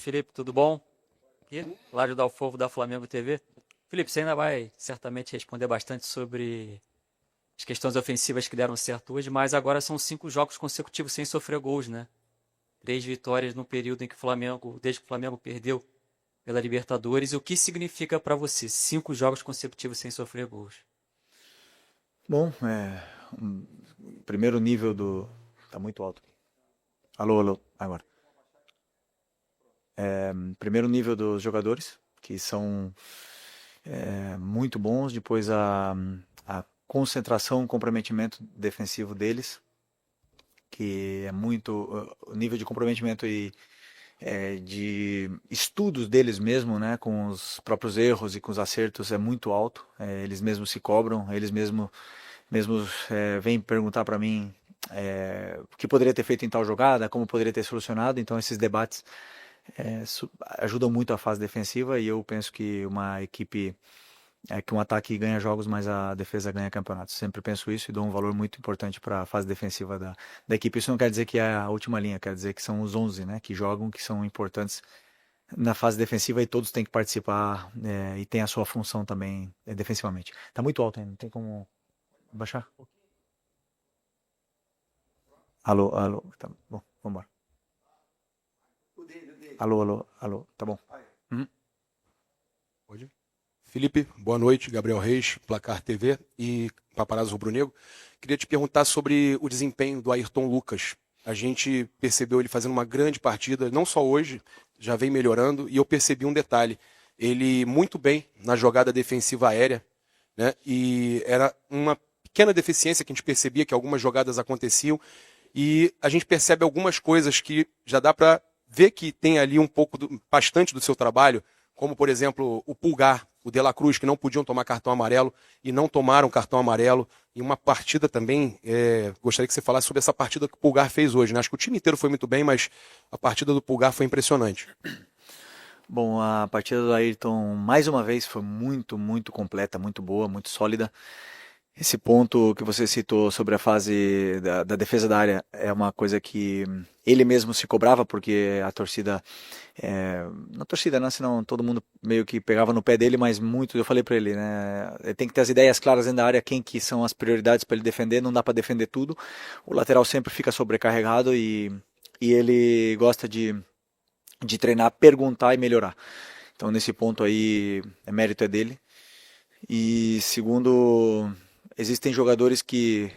Felipe, tudo bom? Aqui, Lário Dalfovo da Flamengo TV. Felipe, você ainda vai certamente responder bastante sobre as questões ofensivas que deram certo hoje, mas agora são 5 jogos consecutivos sem sofrer gols, né? 3 vitórias no período em que o Flamengo, desde que o Flamengo perdeu pela Libertadores. E o que significa para você 5 jogos consecutivos sem sofrer gols? Bom, primeiro nível do. Tá muito alto. Alô, alô, agora. Primeiro nível dos jogadores, que são muito bons. Depois a concentração, o comprometimento defensivo deles, que é muito. O nível de comprometimento e de estudos deles mesmo, né, com os próprios erros e com os acertos é muito alto. Eles mesmos se cobram, eles mesmos vêm perguntar para mim o que poderia ter feito em tal jogada, como poderia ter solucionado. Então esses debates ajudam muito a fase defensiva e eu penso que uma equipe que um ataque ganha jogos, mas a defesa ganha campeonatos. Sempre penso isso e dou um valor muito importante para a fase defensiva da equipe. Isso não quer dizer que é a última linha, quer dizer que são os 11, né, que jogam, que são importantes na fase defensiva e todos têm que participar e tem a sua função também defensivamente. Tá muito alto ainda, não tem como baixar? Alô, alô, tá bom, vamos embora. Alô, alô, alô, tá bom. Uhum. Pode? Felipe, boa noite. Gabriel Reis, Placar TV e Paparazzo Rubro-Negro. Queria te perguntar sobre o desempenho do Ayrton Lucas. A gente percebeu ele fazendo uma grande partida, não só hoje, já vem melhorando, e eu percebi um detalhe. Ele muito bem na jogada defensiva aérea, né? E era uma pequena deficiência que a gente percebia que algumas jogadas aconteciam, e a gente percebe algumas coisas que já dá para ver que tem ali um pouco, bastante do seu trabalho, como, por exemplo, o Pulgar, o De La Cruz, que não podiam tomar cartão amarelo e não tomaram cartão amarelo. E uma partida também, gostaria que você falasse sobre essa partida que o Pulgar fez hoje, né? Acho que o time inteiro foi muito bem, mas a partida do Pulgar foi impressionante. Bom, a partida do Ayrton, mais uma vez, foi muito, muito completa, muito boa, muito sólida. Esse ponto que você citou sobre a fase da defesa da área é uma coisa que ele mesmo se cobrava, porque a torcida, na torcida, né, senão todo mundo meio que pegava no pé dele, mas muito, eu falei para ele, né, ele tem que ter as ideias claras dentro da área, quem que são as prioridades para ele defender, não dá para defender tudo, o lateral sempre fica sobrecarregado e ele gosta de treinar, perguntar e melhorar. Então nesse ponto aí, mérito é dele. E segundo, existem jogadores que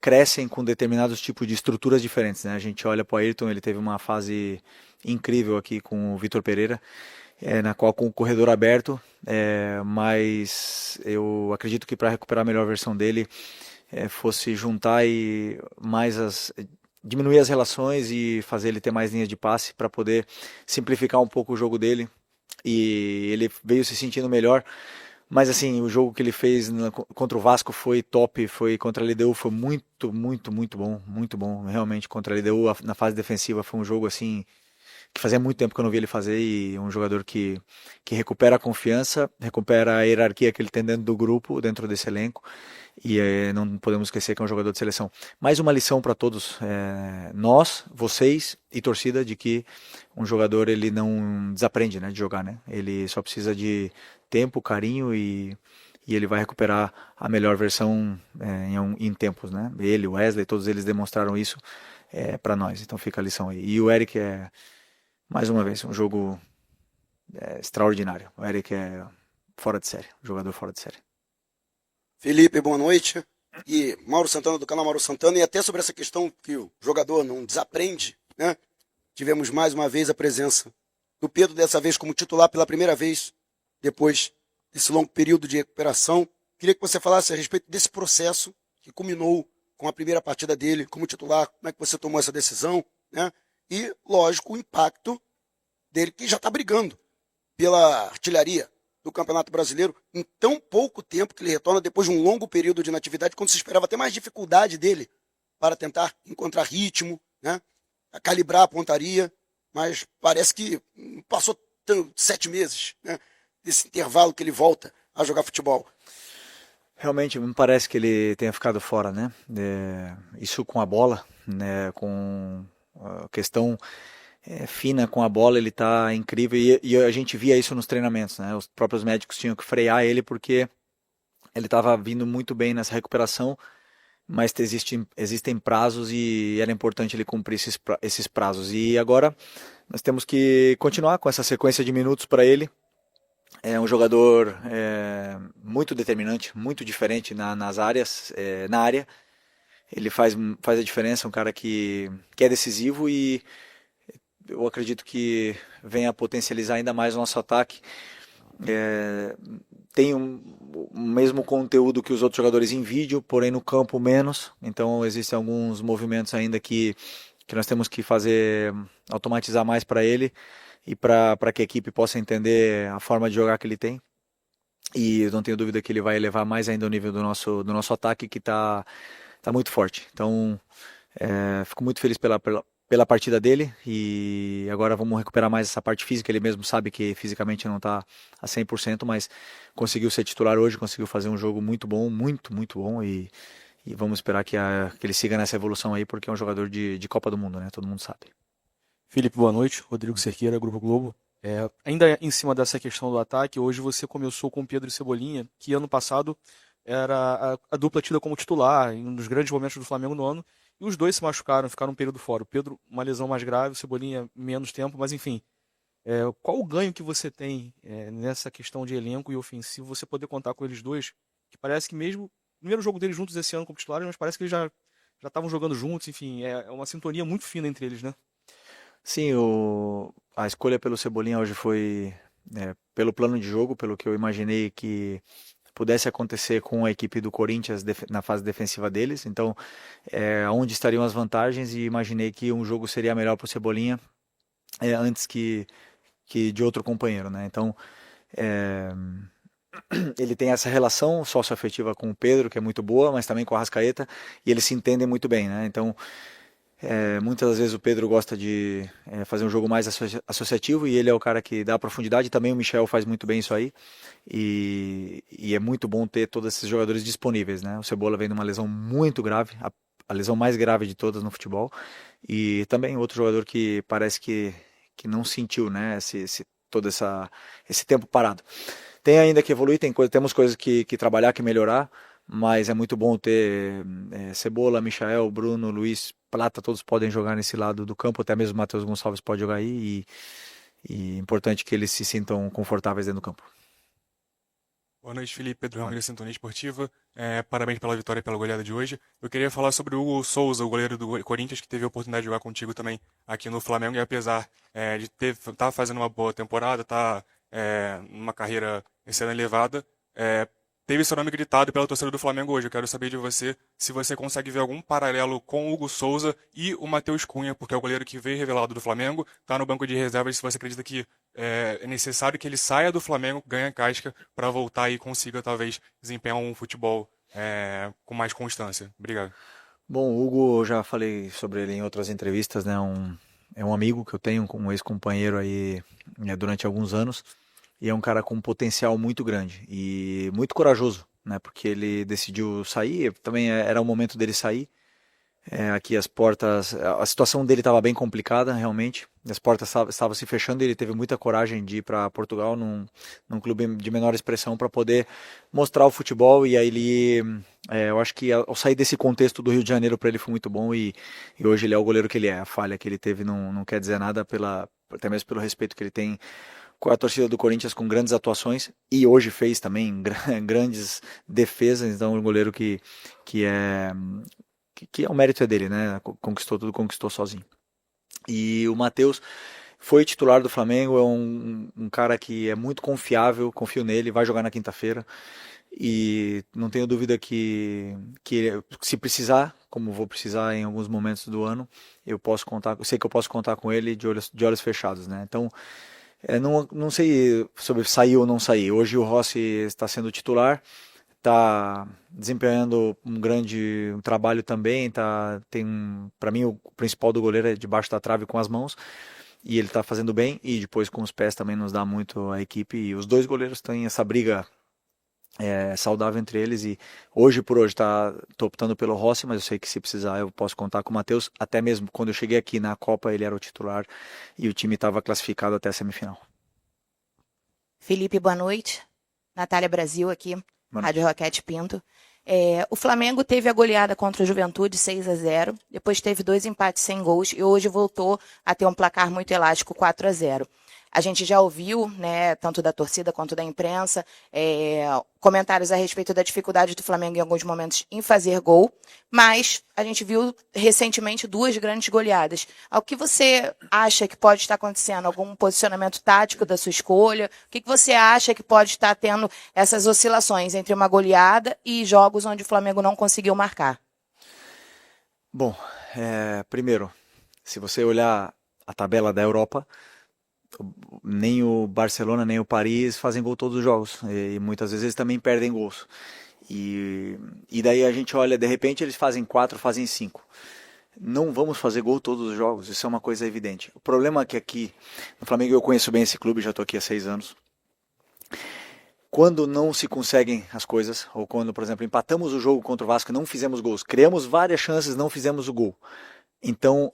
crescem com determinados tipos de estruturas diferentes, né? A gente olha para o Ayrton, ele teve uma fase incrível aqui com o Vitor Pereira, na qual com o corredor aberto, mas eu acredito que para recuperar a melhor versão dele fosse juntar e diminuir as relações e fazer ele ter mais linhas de passe para poder simplificar um pouco o jogo dele. E ele veio se sentindo melhor. Mas assim, o jogo que ele fez contra o Vasco foi top, foi contra a LDU, foi muito, muito, muito bom, realmente contra a LDU na fase defensiva foi um jogo assim que fazia muito tempo que eu não vi ele fazer e um jogador que recupera a confiança, recupera a hierarquia que ele tem dentro do grupo, dentro desse elenco e não podemos esquecer que é um jogador de seleção. Mais uma lição para todos, nós, vocês e torcida, de que um jogador ele não desaprende, né, de jogar, né? Ele só precisa de tempo, carinho e ele vai recuperar a melhor versão em tempos, né? Ele, o Wesley, todos eles demonstraram isso para nós. Então fica a lição aí. E o Eric mais uma vez, um jogo extraordinário. O Eric é fora de série, um jogador fora de série. Felipe, boa noite. E Mauro Santana, do canal Mauro Santana, e até sobre essa questão que o jogador não desaprende, né? Tivemos mais uma vez a presença do Pedro, dessa vez como titular pela primeira vez, depois desse longo período de recuperação. Queria que você falasse a respeito desse processo que culminou com a primeira partida dele como titular, como é que você tomou essa decisão, né? E, lógico, o impacto dele, que já está brigando pela artilharia do Campeonato Brasileiro em tão pouco tempo que ele retorna depois de um longo período de inatividade, quando se esperava até mais dificuldade dele para tentar encontrar ritmo, né? A calibrar a pontaria, mas parece que passou 7 meses, né? Desse intervalo que ele volta a jogar futebol. Realmente, me parece que ele tenha ficado fora, né? Isso com a bola, né? Com a questão fina com a bola, ele está incrível e a gente via isso nos treinamentos, né? Os próprios médicos tinham que frear ele porque ele estava vindo muito bem nessa recuperação, mas existem prazos e era importante ele cumprir esses prazos. E agora nós temos que continuar com essa sequência de minutos para ele. É um jogador muito determinante, muito diferente nas áreas, na área. Ele faz a diferença, um cara que é decisivo e eu acredito que venha a potencializar ainda mais o nosso ataque. Tem o mesmo conteúdo que os outros jogadores em vídeo, porém no campo menos. Então existem alguns movimentos ainda que nós temos que fazer, automatizar mais para ele e para que a equipe possa entender a forma de jogar que ele tem. E eu não tenho dúvida que ele vai elevar mais ainda o nível do nosso ataque, que está muito forte. Então fico muito feliz pela partida dele e agora vamos recuperar mais essa parte física. Ele mesmo sabe que fisicamente não está a 100%, mas conseguiu ser titular hoje, conseguiu fazer um jogo muito bom, muito bom e vamos esperar que ele siga nessa evolução aí, porque é um jogador de Copa do Mundo, né? Todo mundo sabe. Felipe, boa noite. Rodrigo Cerqueira, Grupo Globo. Ainda em cima dessa questão do ataque, hoje você começou com Pedro e Cebolinha, que ano passado era a dupla tida como titular em um dos grandes momentos do Flamengo no ano, e os dois se machucaram, ficaram um período fora. O Pedro, uma lesão mais grave, o Cebolinha, menos tempo, mas enfim. Qual o ganho que você tem nessa questão de elenco e ofensivo, você poder contar com eles dois, que parece que mesmo, primeiro jogo deles juntos esse ano como titulares, mas parece que eles já estavam jogando juntos, enfim, é uma sintonia muito fina entre eles, né? Sim, a escolha pelo Cebolinha hoje foi pelo plano de jogo, pelo que eu imaginei que pudesse acontecer com a equipe do Corinthians na fase defensiva deles. Então, onde estariam as vantagens, e imaginei que um jogo seria melhor para o Cebolinha antes que de outro companheiro, né? Então, ele tem essa relação socioafetiva com o Pedro, que é muito boa, mas também com a Arrascaeta, e eles se entendem muito bem, né? Então, muitas das vezes o Pedro gosta de fazer um jogo mais associativo e ele é o cara que dá profundidade. Também o Michel faz muito bem isso aí e é muito bom ter todos esses jogadores disponíveis, né? O Cebola vem de uma lesão muito grave, a lesão mais grave de todas no futebol, e também outro jogador que parece que não sentiu, né? Todo esse tempo parado. Tem ainda que evoluir, temos coisas que trabalhar, que melhorar, mas é muito bom ter Cebola, Michael, Bruno, Luiz, Plata, todos podem jogar nesse lado do campo, até mesmo o Matheus Gonçalves pode jogar aí e é importante que eles se sintam confortáveis dentro do campo. Boa noite, Felipe. Pedro Ramirez, Sintonia Esportiva. Parabéns pela vitória e pela goleada de hoje. Eu queria falar sobre o Hugo Souza, o goleiro do Corinthians, que teve a oportunidade de jogar contigo também aqui no Flamengo, e apesar de estar fazendo uma boa temporada, estar numa carreira sendo elevada, teve seu nome gritado pela torcida do Flamengo hoje. Eu quero saber de você se você consegue ver algum paralelo com o Hugo Souza e o Matheus Cunha, porque é o goleiro que veio revelado do Flamengo, está no banco de reservas, se você acredita que é necessário que ele saia do Flamengo, ganhe casca, para voltar e consiga talvez desempenhar um futebol com mais constância. Obrigado. Bom, o Hugo, eu já falei sobre ele em outras entrevistas, né? É um amigo que eu tenho, um ex-companheiro aí durante alguns anos. E é um cara com um potencial muito grande e muito corajoso, né? Porque ele decidiu sair, também era o momento dele sair. Aqui as portas, a situação dele estava bem complicada, realmente. As portas estavam se fechando e ele teve muita coragem de ir para Portugal, num clube de menor expressão, para poder mostrar o futebol. E aí eu acho que ao sair desse contexto do Rio de Janeiro, para ele foi muito bom e hoje ele é o goleiro que ele é. A falha que ele teve não quer dizer nada, até mesmo pelo respeito que ele tem com a torcida do Corinthians, com grandes atuações, e hoje fez também grandes defesas. Então, um goleiro que o mérito é dele, né? Conquistou tudo, conquistou sozinho. E o Matheus foi titular do Flamengo, é um cara que é muito confiável, confio nele, vai jogar na quinta-feira, e não tenho dúvida que se precisar, como vou precisar em alguns momentos do ano, eu sei que eu posso contar com ele de olhos fechados, né? Então, não sei sobre sair ou não sair. Hoje o Rossi está sendo titular, está desempenhando um trabalho também. Para mim, o principal do goleiro é debaixo da trave com as mãos, e ele está fazendo bem, e depois com os pés também nos dá muito a equipe. E os dois goleiros têm essa briga saudável entre eles, e hoje por hoje tô optando pelo Rossi, mas eu sei que se precisar eu posso contar com o Matheus. Até mesmo quando eu cheguei aqui na Copa ele era o titular e o time estava classificado até a semifinal. Felipe, boa noite. Natália Brasil aqui, Boa Rádio Roquete Pinto. O Flamengo teve a goleada contra o Juventude 6-0, depois teve 2 empates sem gols e hoje voltou a ter um placar muito elástico 4-0. A gente já ouviu, né, tanto da torcida quanto da imprensa, comentários a respeito da dificuldade do Flamengo em alguns momentos em fazer gol, mas a gente viu recentemente 2 grandes goleadas. O que você acha que pode estar acontecendo? Algum posicionamento tático da sua escolha? O que você acha que pode estar tendo essas oscilações entre uma goleada e jogos onde o Flamengo não conseguiu marcar? Bom, primeiro, se você olhar a tabela da Europa, nem o Barcelona nem o Paris fazem gol todos os jogos, e muitas vezes eles também perdem gols, e daí a gente olha, de repente eles fazem 4, fazem 5. Não vamos fazer gol todos os jogos, isso é uma coisa evidente. O problema é que aqui no Flamengo, eu conheço bem esse clube, já estou aqui há 6 anos, quando não se conseguem as coisas, ou quando, por exemplo, empatamos o jogo contra o Vasco e não fizemos gols, criamos várias chances, não fizemos o gol, então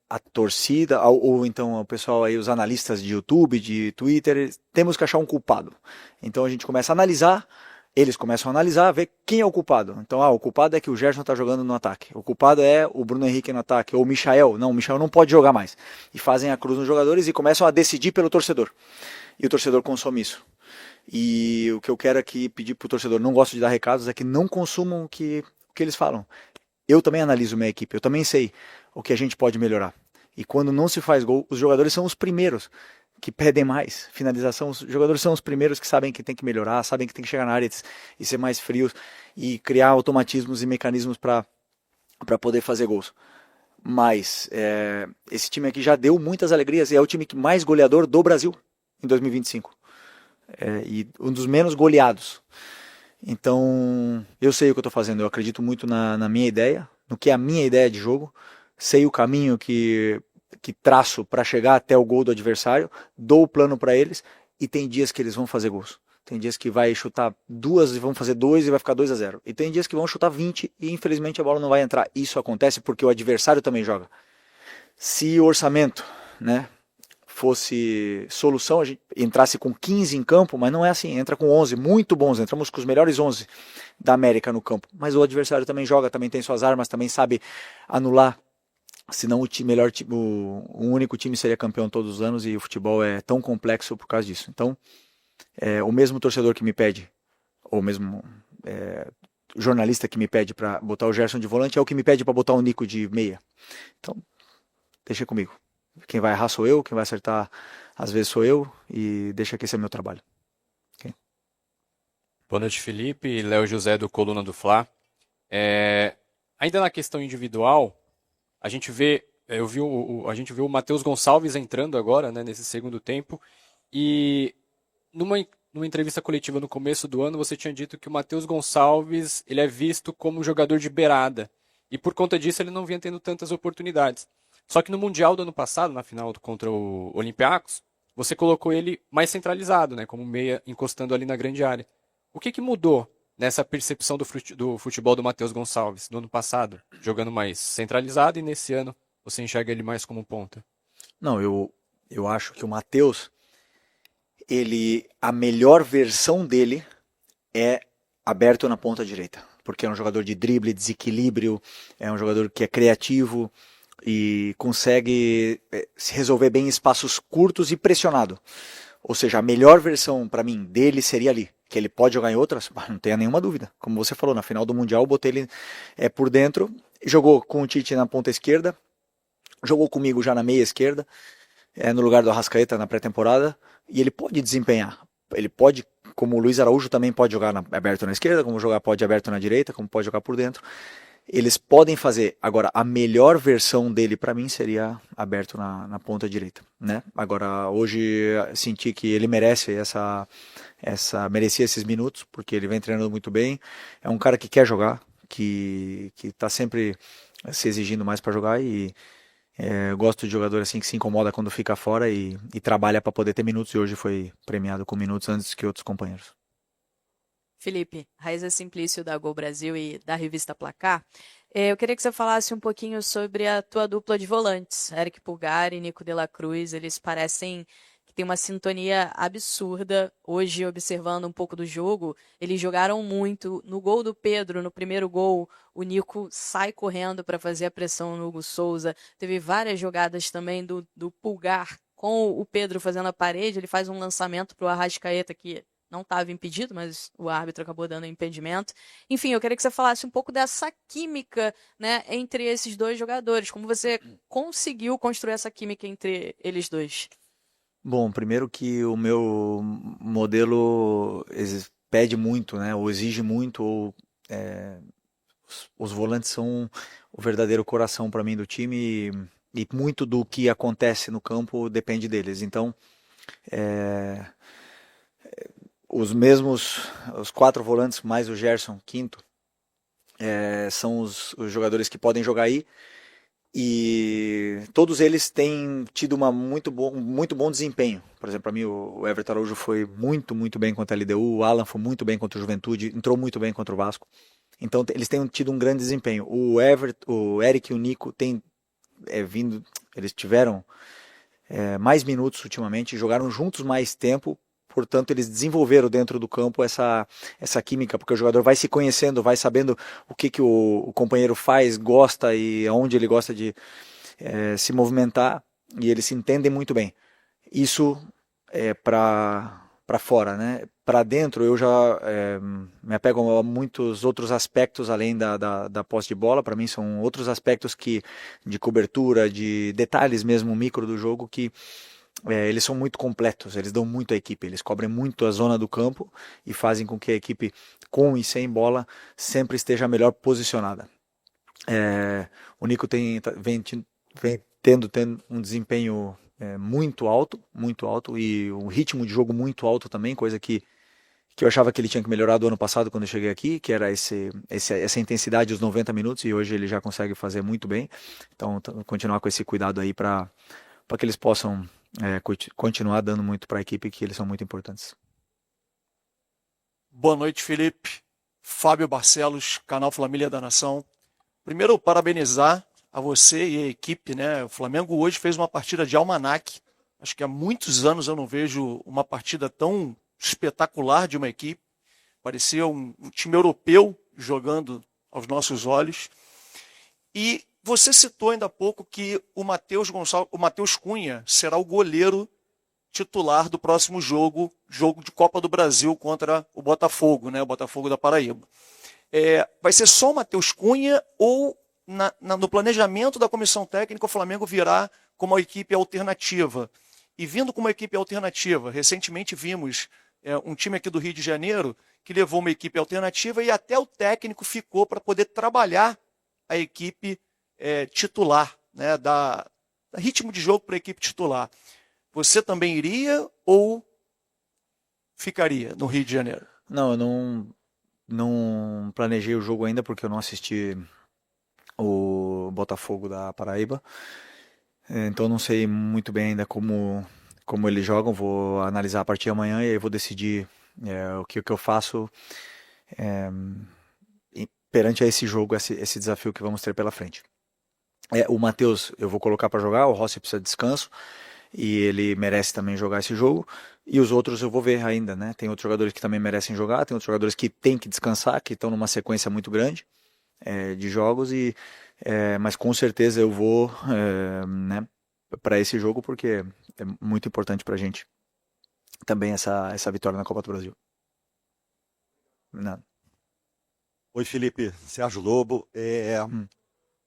a torcida, ou então o pessoal aí, os analistas de YouTube, de Twitter, temos que achar um culpado. Então a gente começa a analisar, eles começam a analisar, ver quem é o culpado. Então, o culpado é que o Gerson está jogando no ataque, o culpado é o Bruno Henrique no ataque, ou o Michael não pode jogar mais. E fazem a cruz nos jogadores e começam a decidir pelo torcedor. E o torcedor consome isso. E o que eu quero aqui pedir para o torcedor, não gosto de dar recados, é que não consumam o que eles falam. Eu também analiso minha equipe, eu também sei o que a gente pode melhorar. E quando não se faz gol, os jogadores são os primeiros que pedem mais finalização. Os jogadores são os primeiros que sabem que tem que melhorar, sabem que tem que chegar na área e ser mais frios e criar automatismos e mecanismos para poder fazer gols. Mas esse time aqui já deu muitas alegrias e é o time mais goleador do Brasil em 2025. E um dos menos goleados. Então, eu sei o que eu estou fazendo, eu acredito muito na minha ideia, no que é a minha ideia de jogo, sei o caminho que traço para chegar até o gol do adversário, dou o plano para eles, e tem dias que eles vão fazer gols. Tem dias que vai chutar 2 e vão fazer 2 e vai ficar 2-0. E tem dias que vão chutar 20 e infelizmente a bola não vai entrar. Isso acontece porque o adversário também joga. Se o orçamento, né, fosse solução, a gente entrasse com 15 em campo, mas não é assim, entra com 11, muito bons, entramos com os melhores 11 da América no campo, mas o adversário também joga, também tem suas armas, também sabe anular, senão o único time seria campeão todos os anos, e o futebol é tão complexo por causa disso. Então, o mesmo torcedor que me pede, ou mesmo jornalista que me pede para botar o Gerson de volante, é o que me pede para botar o Nico de meia. Então, deixa comigo. Quem vai errar sou eu, quem vai acertar às vezes sou eu, e deixa que esse é meu trabalho. Okay? Boa noite, Felipe. Léo José do Coluna do Fla. Ainda na questão individual, a gente vê o Matheus Gonçalves entrando agora, né, nesse segundo tempo, e numa entrevista coletiva no começo do ano você tinha dito que o Matheus Gonçalves ele é visto como um jogador de beirada, e por conta disso ele não vinha tendo tantas oportunidades. Só que no Mundial do ano passado, na final contra o Olympiacos, você colocou ele mais centralizado, né, como meia, encostando ali na grande área. O que mudou nessa percepção do futebol do Matheus Gonçalves no ano passado, jogando mais centralizado, e nesse ano você enxerga ele mais como ponta? Não, eu acho que o Matheus, a melhor versão dele é aberto na ponta direita, porque é um jogador de drible, desequilíbrio, é um jogador que é criativo e consegue se resolver bem em espaços curtos e pressionado. Ou seja, a melhor versão para mim dele seria ali. Que ele pode jogar em outras, não tenha nenhuma dúvida. Como você falou, na final do Mundial eu botei ele por dentro, jogou com o Tite na ponta esquerda, jogou comigo já na meia esquerda, no lugar do Arrascaeta na pré-temporada, e ele pode desempenhar. Ele pode, como o Luiz Araújo também pode jogar aberto na esquerda, como pode aberto na direita, como pode jogar por dentro. Eles podem fazer. Agora, a melhor versão dele para mim seria aberto na ponta direita, né? Agora, hoje senti que ele merece merecia esses minutos, porque ele vem treinando muito bem. É um cara que quer jogar, que está sempre se exigindo mais para jogar, e gosto de jogador assim que se incomoda quando fica fora e trabalha para poder ter minutos, e hoje foi premiado com minutos antes que outros companheiros. Felipe, Raíza Simplício da Gol Brasil e da revista Placar. Eu queria que você falasse um pouquinho sobre a tua dupla de volantes, Eric Pulgar e Nico de la Cruz. Eles parecem que têm uma sintonia absurda. Hoje, observando um pouco do jogo, eles jogaram muito. No gol do Pedro, no primeiro gol, o Nico sai correndo para fazer a pressão no Hugo Souza. Teve várias jogadas também do Pulgar com o Pedro fazendo a parede. Ele faz um lançamento para o Arrascaeta que não estava impedido, mas o árbitro acabou dando impedimento. Enfim, eu queria que você falasse um pouco dessa química, né, entre esses dois jogadores. Como você conseguiu construir essa química entre eles dois? Bom, primeiro que o meu modelo pede muito, né, ou exige muito, ou os volantes são o verdadeiro coração para mim do time e muito do que acontece no campo depende deles. Então, os 4 volantes mais o Gerson, quinto, são os jogadores que podem jogar aí e todos eles têm tido muito bom desempenho. Por exemplo, para mim o Everton Araújo foi muito bem contra a LDU, o Alan foi muito bem contra o Juventude, entrou muito bem contra o Vasco. Então eles têm tido um grande desempenho. O Eric e o Nico têm eles tiveram mais minutos ultimamente, jogaram juntos mais tempo. Portanto, eles desenvolveram dentro do campo essa química, porque o jogador vai se conhecendo, vai sabendo o que o companheiro faz, gosta e aonde ele gosta de se movimentar, e eles se entendem muito bem. Isso é para fora, né? Para dentro, eu já me apego a muitos outros aspectos além da posse de bola. Para mim, são outros aspectos de cobertura, de detalhes mesmo micro do jogo que eles são muito completos, eles dão muito à equipe, eles cobrem muito a zona do campo e fazem com que a equipe, com e sem bola, sempre esteja melhor posicionada. O Nico vem tendo um desempenho muito alto e um ritmo de jogo muito alto também, coisa que eu achava que ele tinha que melhorar do ano passado quando eu cheguei aqui, que era essa intensidade dos 90 minutos, e hoje ele já consegue fazer muito bem. Então, continuar com esse cuidado aí para que eles possam continuar dando muito para a equipe, que eles são muito importantes. Boa noite, Felipe. Fábio Barcelos, canal Família da Nação. Primeiro, parabenizar a você e a equipe, né? O Flamengo hoje fez uma partida de almanaque. Acho que há muitos anos eu não vejo uma partida tão espetacular de uma equipe. Parecia um time europeu jogando aos nossos olhos. E você citou ainda há pouco que o Matheus Cunha será o goleiro titular do próximo jogo de Copa do Brasil contra o Botafogo, né? O Botafogo da Paraíba. Vai ser só o Matheus Cunha ou no planejamento da comissão técnica o Flamengo virá como uma equipe alternativa? E vindo como uma equipe alternativa, recentemente vimos um time aqui do Rio de Janeiro que levou uma equipe alternativa e até o técnico ficou para poder trabalhar a equipe titular, né, da ritmo de jogo para a equipe titular. Você também iria ou ficaria no Rio de Janeiro? Não, eu não planejei o jogo ainda porque eu não assisti o Botafogo da Paraíba. Então não sei muito bem ainda como eles jogam. Vou analisar a partir de amanhã e aí vou decidir o que eu faço perante a esse jogo, esse desafio que vamos ter pela frente. O Matheus eu vou colocar para jogar, o Rossi precisa de descanso e ele merece também jogar esse jogo, e os outros eu vou ver ainda, né? Tem outros jogadores que também merecem jogar, tem outros jogadores que têm que descansar, que estão numa sequência muito grande de jogos, mas com certeza eu vou né, para esse jogo, porque é muito importante para a gente também essa vitória na Copa do Brasil. Nada. Oi, Felipe, Sérgio Lobo. Um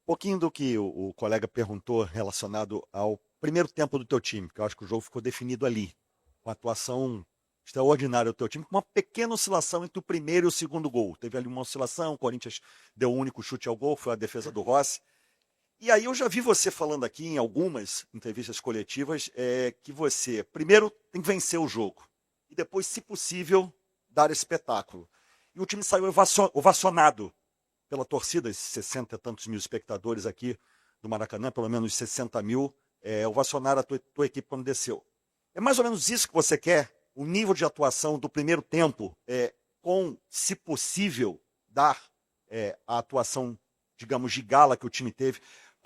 pouquinho do que o colega perguntou relacionado ao primeiro tempo do teu time, que eu acho que o jogo ficou definido ali, com a atuação extraordinária do teu time, com uma pequena oscilação entre o primeiro e o segundo gol. Teve ali uma oscilação, o Corinthians deu o único chute ao gol, foi a defesa do Rossi. E aí eu já vi você falando aqui em algumas entrevistas coletivas que você, primeiro, tem que vencer o jogo, e depois, se possível, dar espetáculo. E o time saiu ovacionado pela torcida, esses 60 e tantos mil espectadores aqui do Maracanã, pelo menos 60 mil, ovacionaram a tua equipe quando desceu. É mais ou menos isso que você quer? O nível de atuação do primeiro tempo com, se possível, dar a atuação, digamos, de gala que o time teve,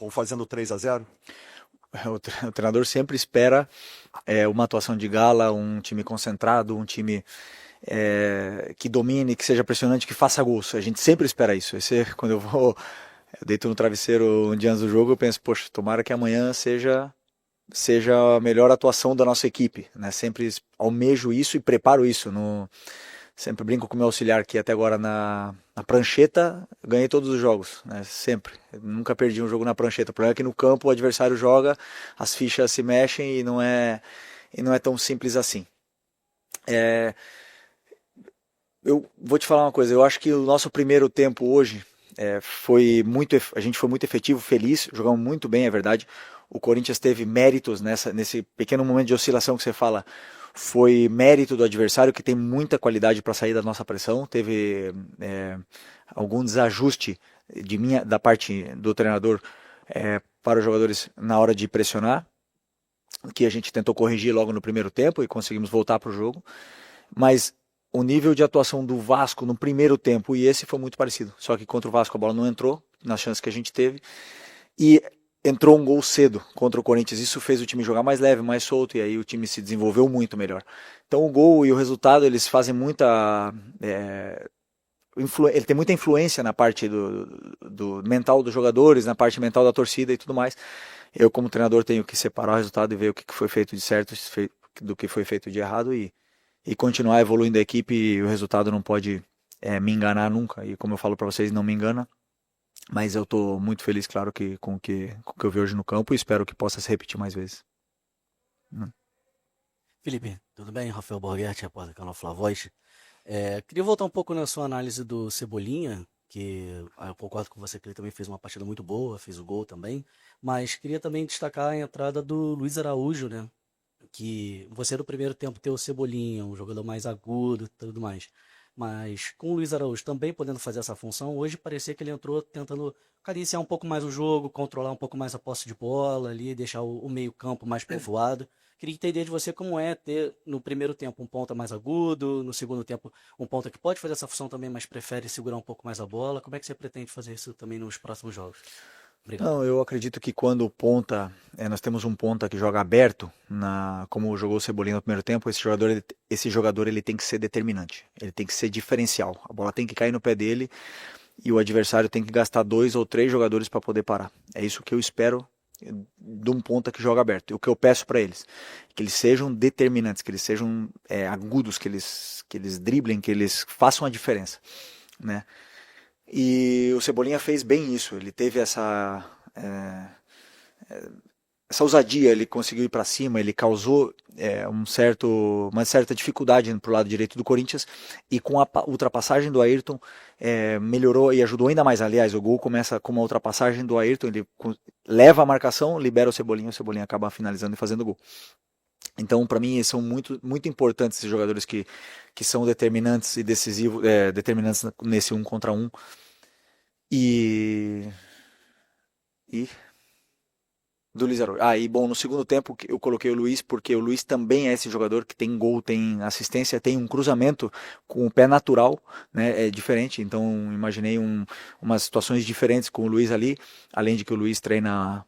fazendo 3-0? O treinador sempre espera uma atuação de gala, um time concentrado, um time que domine, que seja pressionante, que faça gols. A gente sempre espera isso. Quando eu deito no travesseiro um dia antes do jogo, eu penso, poxa, tomara que amanhã seja a melhor atuação da nossa equipe, né? Sempre almejo isso e preparo isso. Sempre brinco com o meu auxiliar que até agora na prancheta ganhei todos os jogos, né? Sempre. Eu nunca perdi um jogo na prancheta. O problema é que no campo o adversário joga, as fichas se mexem e não é tão simples assim. Eu vou te falar uma coisa, eu acho que o nosso primeiro tempo hoje a gente foi muito efetivo, feliz, jogamos muito bem, é verdade. O Corinthians teve méritos nesse pequeno momento de oscilação que você fala. Foi mérito do adversário, que tem muita qualidade para sair da nossa pressão. Teve algum desajuste da parte do treinador para os jogadores na hora de pressionar, que a gente tentou corrigir logo no primeiro tempo e conseguimos voltar para o jogo. Mas o nível de atuação do Vasco no primeiro tempo e esse foi muito parecido. Só que contra o Vasco a bola não entrou, nas chances que a gente teve. E entrou um gol cedo contra o Corinthians, isso fez o time jogar mais leve, mais solto, e aí o time se desenvolveu muito melhor. Então o gol e o resultado, eles fazem ele tem muita influência na parte do mental dos jogadores, na parte mental da torcida e tudo mais. Eu, como treinador, tenho que separar o resultado e ver o que foi feito de certo do que foi feito de errado e continuar evoluindo a equipe, e o resultado não pode me enganar nunca, e como eu falo para vocês, não me engana. Mas eu estou muito feliz, claro, com o que eu vi hoje no campo e espero que possa se repetir mais vezes. Felipe, tudo bem? Rafael Borghetti, repórter do canal Flavoz. Queria voltar um pouco na sua análise do Cebolinha, que eu concordo com você que ele também fez uma partida muito boa, fez o gol também, mas queria também destacar a entrada do Luiz Araújo, né? Que você no primeiro tempo ter o Cebolinha, um jogador mais agudo e tudo mais. Mas com o Luiz Araújo também podendo fazer essa função, hoje parecia que ele entrou tentando acariciar um pouco mais o jogo, controlar um pouco mais a posse de bola ali, deixar o meio-campo mais povoado. Queria entender de você como é ter no primeiro tempo um ponta mais agudo, no segundo tempo um ponta que pode fazer essa função também, mas prefere segurar um pouco mais a bola. Como é que você pretende fazer isso também nos próximos jogos? Obrigado. Não, eu acredito que quando o ponta, nós temos um ponta que joga aberto, como jogou o Cebolinha no primeiro tempo, esse jogador ele tem que ser determinante, ele tem que ser diferencial, a bola tem que cair no pé dele e o adversário tem que gastar 2 ou 3 jogadores para poder parar. É isso que eu espero de um ponta que joga aberto, e o que eu peço para eles, que eles sejam determinantes, que eles sejam agudos, que eles driblem, que eles façam a diferença, né? E o Cebolinha fez bem isso, ele teve essa ousadia, ele conseguiu ir para cima, ele causou uma certa dificuldade para o lado direito do Corinthians, e com a ultrapassagem do Ayrton melhorou e ajudou ainda mais. Aliás, o gol começa com uma ultrapassagem do Ayrton, ele leva a marcação, libera o Cebolinha acaba finalizando e fazendo o gol. Então, para mim, são muito, muito importantes esses jogadores que são determinantes e decisivos, determinantes nesse 1 contra 1. E do Luiz Araújo. E bom, no segundo tempo eu coloquei o Luiz, porque o Luiz também é esse jogador que tem gol, tem assistência, tem um cruzamento com o pé natural, né? É diferente, então imaginei umas situações diferentes com o Luiz ali, além de que o Luiz treina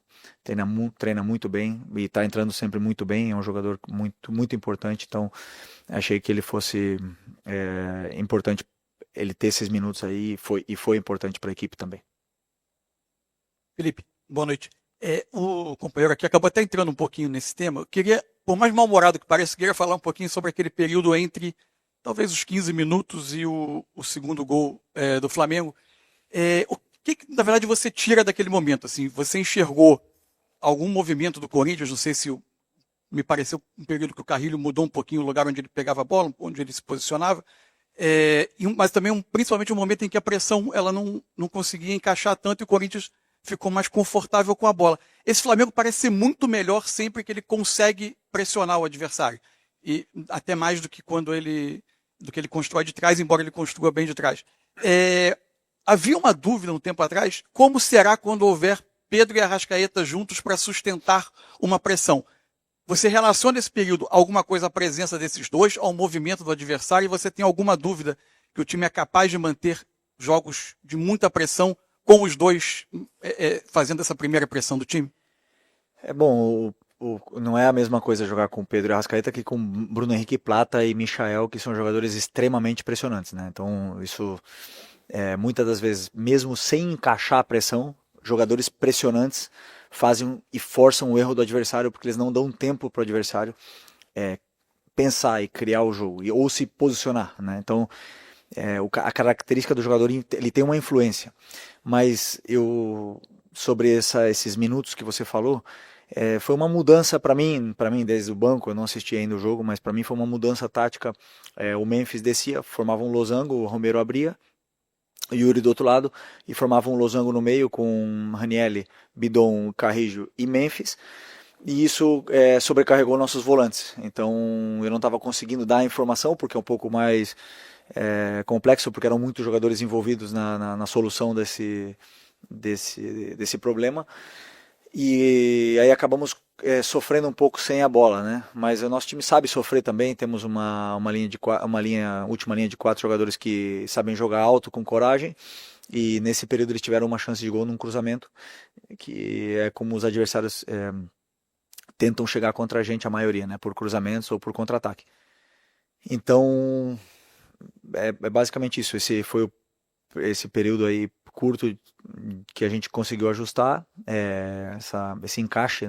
muito bem e está entrando sempre muito bem, é um jogador muito, muito importante, então achei que ele fosse importante ele ter esses minutos aí, e foi importante para a equipe também. Felipe, boa noite. O companheiro aqui acabou até entrando um pouquinho nesse tema. Eu queria, por mais mal-humorado que pareça, queria falar um pouquinho sobre aquele período entre talvez os 15 minutos e o segundo gol do Flamengo. O que, na verdade, você tira daquele momento? Assim, você enxergou algum movimento do Corinthians? Não sei se me pareceu um período que o Carrilho mudou um pouquinho o lugar onde ele pegava a bola, onde ele se posicionava. Mas também, principalmente, um momento em que a pressão ela não conseguia encaixar tanto e o Corinthians ficou mais confortável com a bola. Esse Flamengo parece ser muito melhor sempre que ele consegue pressionar o adversário. E até mais do que ele constrói de trás, embora ele construa bem de trás. Havia uma dúvida um tempo atrás, como será quando houver Pedro e Arrascaeta juntos para sustentar uma pressão? Você relaciona esse período alguma coisa à presença desses dois, ao movimento do adversário, e você tem alguma dúvida que o time é capaz de manter jogos de muita pressão com os dois fazendo essa primeira pressão do time? É bom, não é a mesma coisa jogar com Pedro Arrascaeta que com Bruno Henrique Plata e Michael, que são jogadores extremamente pressionantes, né? Então, isso, muitas das vezes, mesmo sem encaixar a pressão, jogadores pressionantes fazem e forçam o erro do adversário, porque eles não dão tempo para o adversário pensar e criar o jogo, ou se posicionar, né? Então, a característica do jogador, ele tem uma influência, mas sobre esses minutos que você falou, foi uma mudança para mim desde o banco. Eu não assisti ainda o jogo, mas para mim foi uma mudança tática. O Memphis descia, formava um losango, o Romero abria, o Yuri do outro lado, e formava um losango no meio com Ranieri, Bidon, Carrillo e Memphis, e isso sobrecarregou nossos volantes. Então eu não estava conseguindo dar a informação, porque é um pouco mais complexo, porque eram muitos jogadores envolvidos na solução desse problema, e aí acabamos sofrendo um pouco sem a bola, né? Mas o nosso time sabe sofrer também. Temos uma última linha de 4 jogadores que sabem jogar alto, com coragem, e nesse período eles tiveram uma chance de gol num cruzamento, que é como os adversários tentam chegar contra a gente, a maioria, né? Por cruzamentos ou por contra-ataque. Então é basicamente isso. Esse foi esse período aí curto que a gente conseguiu ajustar esse encaixe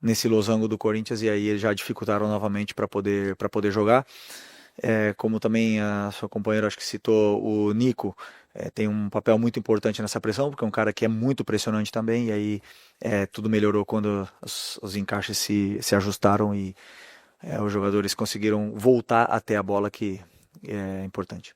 nesse losango do Corinthians, e aí eles já dificultaram novamente para poder jogar. Como também a sua companheira, acho que citou, o Nico, tem um papel muito importante nessa pressão, porque é um cara que é muito pressionante também, e aí tudo melhorou quando os encaixes se ajustaram e os jogadores conseguiram voltar até a bola, que é importante.